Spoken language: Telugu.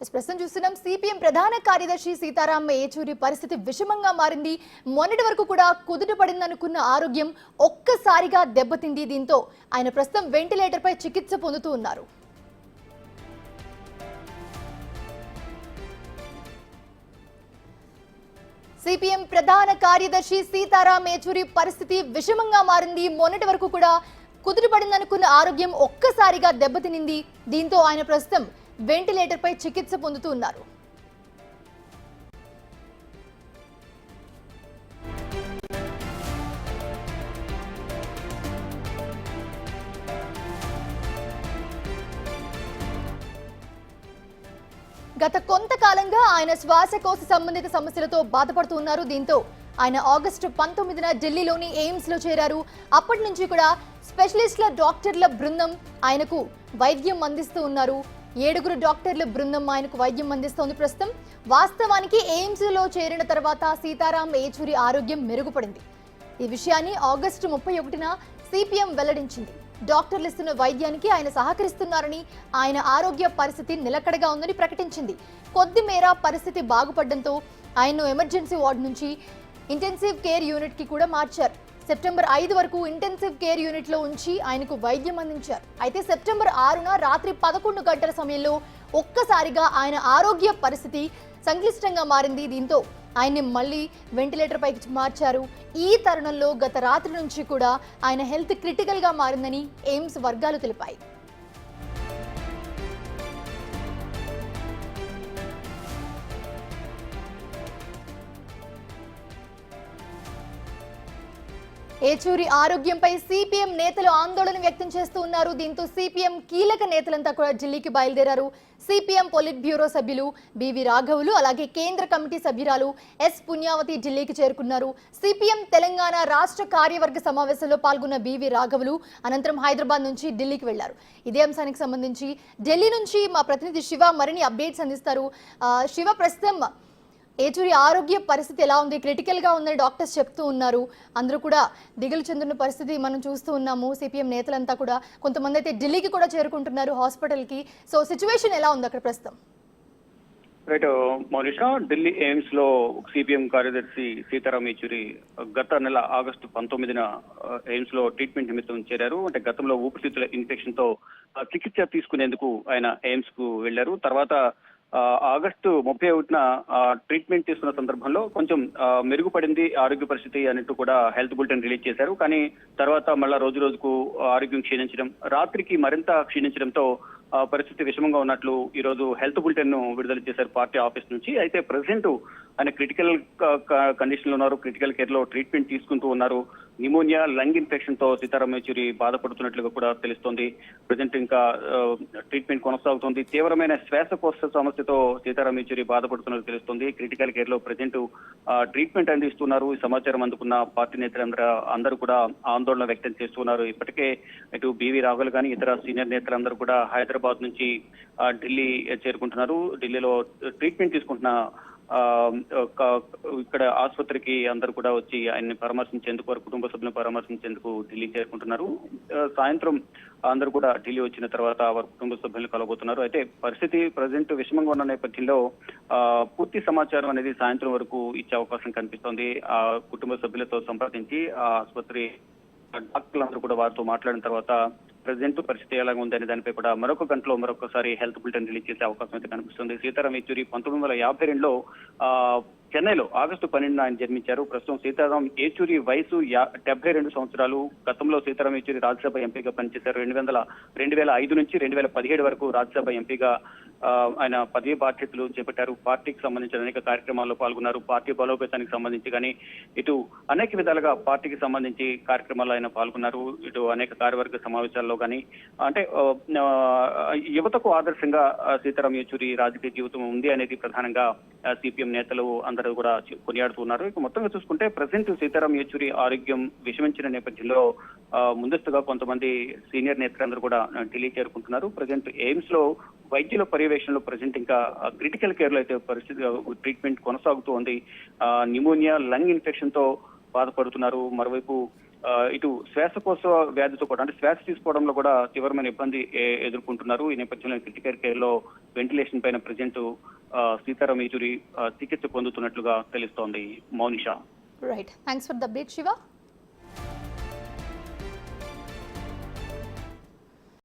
ప్రస్తుతం చూస్తున్నాం సిపిఎం ప్రధాన కార్యదర్శి సీతారాం ఏచూరి పరిస్థితి విషమంగా మారింది. మొన్నటి వరకు కూడా కుదుట పడిందనుకున్న ఆరోగ్యం ఒక్కసారిగా దెబ్బతింది. దీంతో ఆయన ప్రస్తుతం వెంటిలేటర్ పై చికిత్స పొందుతూ ఉన్నారు. సిపిఎం ప్రధాన కార్యదర్శి సీతారాం ఏచూరి పరిస్థితి విషమంగా మారింది. మొన్నటి వరకు కూడా కుదుట పడిందనుకున్న ఆరోగ్యం ఒక్కసారిగా దెబ్బతినింది. దీంతో ఆయన ప్రస్తుతం వెంటిలేటర్ పై చికిత్స పొందుతూ ఉన్నారు. గత కొంతకాలంగా ఆయన శ్వాసకోశ సంబంధిత సమస్యలతో బాధపడుతూ ఉన్నారు. దీంతో ఆయన ఆగస్టు 19న ఢిల్లీలోని ఎయిమ్స్ లో చేరారు. అప్పటి నుంచి కూడా స్పెషలిస్టుల డాక్టర్ల బృందం ఆయనకు వైద్యం అందిస్తూ ఉన్నారు. 7 డాక్టర్ల బృందం ఆయనకు వైద్యం అందిస్తోంది. ప్రస్తుతం వాస్తవానికి ఎయిమ్స్ లో చేరిన తర్వాత సీతారాం ఏచూరి ఆరోగ్యం మెరుగుపడింది. ఈ విషయాన్ని ఆగస్టు 31న సిపిఎం వెల్లడించింది. డాక్టర్లు ఇస్తున్న వైద్యానికి ఆయన సహకరిస్తున్నారని, ఆయన ఆరోగ్య పరిస్థితి నిలకడగా ఉందని ప్రకటించింది. కొద్ది మేర పరిస్థితి బాగుపడడంతో ఆయన్ను ఎమర్జెన్సీ వార్డు నుంచి ఇంటెన్సివ్ కేర్ యూనిట్ కి కూడా మార్చారు. సెప్టెంబర్ 5 వరకు ఇంటెన్సివ్ కేర్ యూనిట్ లో ఉంచి ఆయనకు వైద్యం అందించారు. అయితే సెప్టెంబర్ 6న రాత్రి 11 గంటల సమయంలో ఒక్కసారిగా ఆయన ఆరోగ్య పరిస్థితి సంక్లిష్టంగా మారింది. దీంతో ఆయన్ని మళ్ళీ వెంటిలేటర్ పైకి మార్చారు. ఈ తరుణంలో గత రాత్రి నుంచి కూడా ఆయన హెల్త్ క్రిటికల్ గా మారిందని ఎయిమ్స్ వర్గాలు తెలిపాయి. ఏచూరి ఆరోగ్యంపై సిపిఎం నేతలు ఆందోళన వ్యక్తం చేస్తూ ఉన్నారు. దీంతో సిపిఎం కీలక నేతలంతా కూడా ఢిల్లీకి బయలుదేరారు. సిపిఎం పొలిట్ బ్యూరో సభ్యులు బివి రాఘవులు, అలాగే కేంద్ర కమిటీ సభ్యురాలు ఎస్ పుణ్యావతి ఢిల్లీకి చేరుకున్నారు. సిపిఎం తెలంగాణ రాష్ట్ర కార్యవర్గ సమావేశంలో పాల్గొన్న బివి రాఘవులు అనంతరం హైదరాబాద్ నుంచి ఢిల్లీకి వెళ్లారు. ఇదే అంశానికి సంబంధించి ఢిల్లీ నుంచి మా ప్రతినిధి శివ మరిన్ని అప్డేట్స్ అందిస్తారు. శివ, ప్రస్తుతం ఏచూరి ఆరోగ్య పరిస్థితి ఎలా ఉంది? క్రిటికల్ గా ఉందని డాక్టర్స్ చెప్తూ ఉన్నారు. అందరూ కూడా దిగులు చెందున్న పరిస్థితి మనం చూస్తూ ఉన్నాము. సిపిఎం నేతలంతా కూడా, కొంతమంది అయితే ఢిల్లీకి కూడా చేరుకుంటున్నారు హాస్పిటల్ కి. సో సిచ్యువేషన్ ఎలా ఉంది అక్కడ ప్రస్తుతం? రైట్ మౌనిషా, ఢిల్లీ ఎయిమ్స్ లో సిపిఎం కార్యదర్శి సీతారాం ఏచూరి గత నెల ఆగస్టు 19న ఎయిమ్స్ లో ట్రీట్మెంట్ నిమిత్తం చేరారు. అంటే గతంలో ఊపిరితిత్తుల ఇన్ఫెక్షన్ తో చికిత్స తీసుకునేందుకు ఆయన ఎయిమ్స్ కు వెళ్లారు. తర్వాత ఆగస్టు 31న ట్రీట్మెంట్ తీసుకున్న సందర్భంలో కొంచెం మెరుగుపడింది ఆరోగ్య పరిస్థితి అన్నట్టు కూడా హెల్త్ బులెటిన్ రిలీజ్ చేశారు. కానీ తర్వాత మళ్ళా రోజు రోజుకు ఆరోగ్యం క్షీణించడం, రాత్రికి మరింత క్షీణించడంతో పరిస్థితి విషమంగా ఉన్నట్లు ఈ రోజు హెల్త్ బులెటిన్ ను విడుదల చేశారు పార్టీ ఆఫీస్ నుంచి. అయితే ప్రెసిడెంట్ ఆయన క్రిటికల్ కండిషన్ లో ఉన్నారు, క్రిటికల్ కేర్ లో ట్రీట్మెంట్ తీసుకుంటూ ఉన్నారు. న్యూమోనియా, లంగ్ ఇన్ఫెక్షన్ తో సీతారాం ఏచూరి బాధపడుతున్నట్లుగా కూడా తెలుస్తోంది. ప్రజెంట్ ఇంకా ట్రీట్మెంట్ కొనసాగుతోంది. తీవ్రమైన శ్వాసకోశ సమస్యతో సీతారాం ఏచూరి బాధపడుతున్నట్టు తెలుస్తోంది. క్రిటికల్ కేర్ లో ప్రజెంట్ ట్రీట్మెంట్ అందిస్తున్నారు. ఈ సమాచారం అందుకున్న పార్టీ నేతలందరూ కూడా ఆందోళన వ్యక్తం చేస్తున్నారు. ఇప్పటికే ఇటు బివి రాఘుల్ కానీ ఇతర సీనియర్ నేతలందరూ కూడా హైదరాబాద్ నుంచి ఢిల్లీ చేరుకుంటున్నారు. ఢిల్లీలో ట్రీట్మెంట్ తీసుకుంటున్న ఇక్కడ ఆసుపత్రికి అందరూ కూడా వచ్చి ఆయన్ని పరామర్శించేందుకు, వారి కుటుంబ సభ్యులను పరామర్శించేందుకు ఢిల్లీ చేరుకుంటున్నారు. సాయంత్రం అందరూ కూడా ఢిల్లీ వచ్చిన తర్వాత వారి కుటుంబ సభ్యులను కలవబోతున్నారు. అయితే పరిస్థితి ప్రజెంట్ విషమంగా ఉన్న నేపథ్యంలో పూర్తి సమాచారం అనేది సాయంత్రం వరకు ఇచ్చే అవకాశం కనిపిస్తోంది. ఆ కుటుంబ సభ్యులతో సంప్రదించి ఆ ఆసుపత్రి డాక్టర్లందరూ కూడా వారితో మాట్లాడిన తర్వాత ప్రజెంట్ పరిస్థితి ఎలాగ ఉందనే దానిపై కూడా మరొక గంటలో మరొకసారి హెల్త్ బులెటిన్ రిలీజ్ చేసే అవకాశం అయితే కనిపిస్తుంది. సీతారాం ఏచూరి 1952లో చెన్నైలో ఆగస్టు 12న ఆయన జన్మించారు. ప్రస్తుతం సీతారాం ఏచూరి వయసు 72 సంవత్సరాలు. గతంలో సీతారాం ఏచూరి రాజ్యసభ ఎంపీగా పనిచేశారు. 2005 నుంచి 2017 వరకు రాజ్యసభ ఎంపీగా ఆయన పదవి బాధ్యతలు చేపట్టారు. పార్టీకి సంబంధించిన అనేక కార్యక్రమాల్లో పాల్గొన్నారు. పార్టీ బలోపేతానికి సంబంధించి కానీ ఇటు అనేక విధాలుగా పార్టీకి సంబంధించి కార్యక్రమాల్లో ఆయన పాల్గొన్నారు. ఇటు అనేక కార్యవర్గ సమావేశాల్లో కానీ, అంటే యువతకు ఆదర్శంగా సీతారాం ఏచూరి రాజకీయ జీవితం ఉంది అనేది ప్రధానంగా సిపిఎం నేతలు అందరూ కూడా కొనియాడుతున్నారు. ఇక మొత్తంగా చూసుకుంటే ప్రజెంట్ సీతారాం ఏచూరి ఆరోగ్యం విషమించిన నేపథ్యంలో ముందస్తుగా కొంతమంది సీనియర్ నేతలందరూ కూడా ఢిల్లీ చేరుకుంటున్నారు. ప్రజెంట్ ఎయిమ్స్ లో వైద్యుల పర్యవేక్షణలో ప్రజెంట్ ఇంకా క్రిటికల్ కేర్ లో అయితే పరిస్థితి ట్రీట్మెంట్ కొనసాగుతూ ఉంది. న్యూమోనియా, లంగ్ ఇన్ఫెక్షన్ తో బాధపడుతున్నారు. మరోవైపు ఇటు శ్వాసకోశ వ్యాధితో కూడా అంటే శ్వాస తీసుకోవడంలో కూడా తీవ్రమైన ఇబ్బంది ఎదుర్కొంటున్నారు. ఈ నేపథ్యంలో క్రిటికల్ కేర్ లో వెంటిలేషన్ పైన ప్రజెంట్ సీతారాం యేచూరి చికిత్స పొందుతున్నట్లుగా తెలుస్తోంది. Mounisha. Right, thanks for the update Shiva.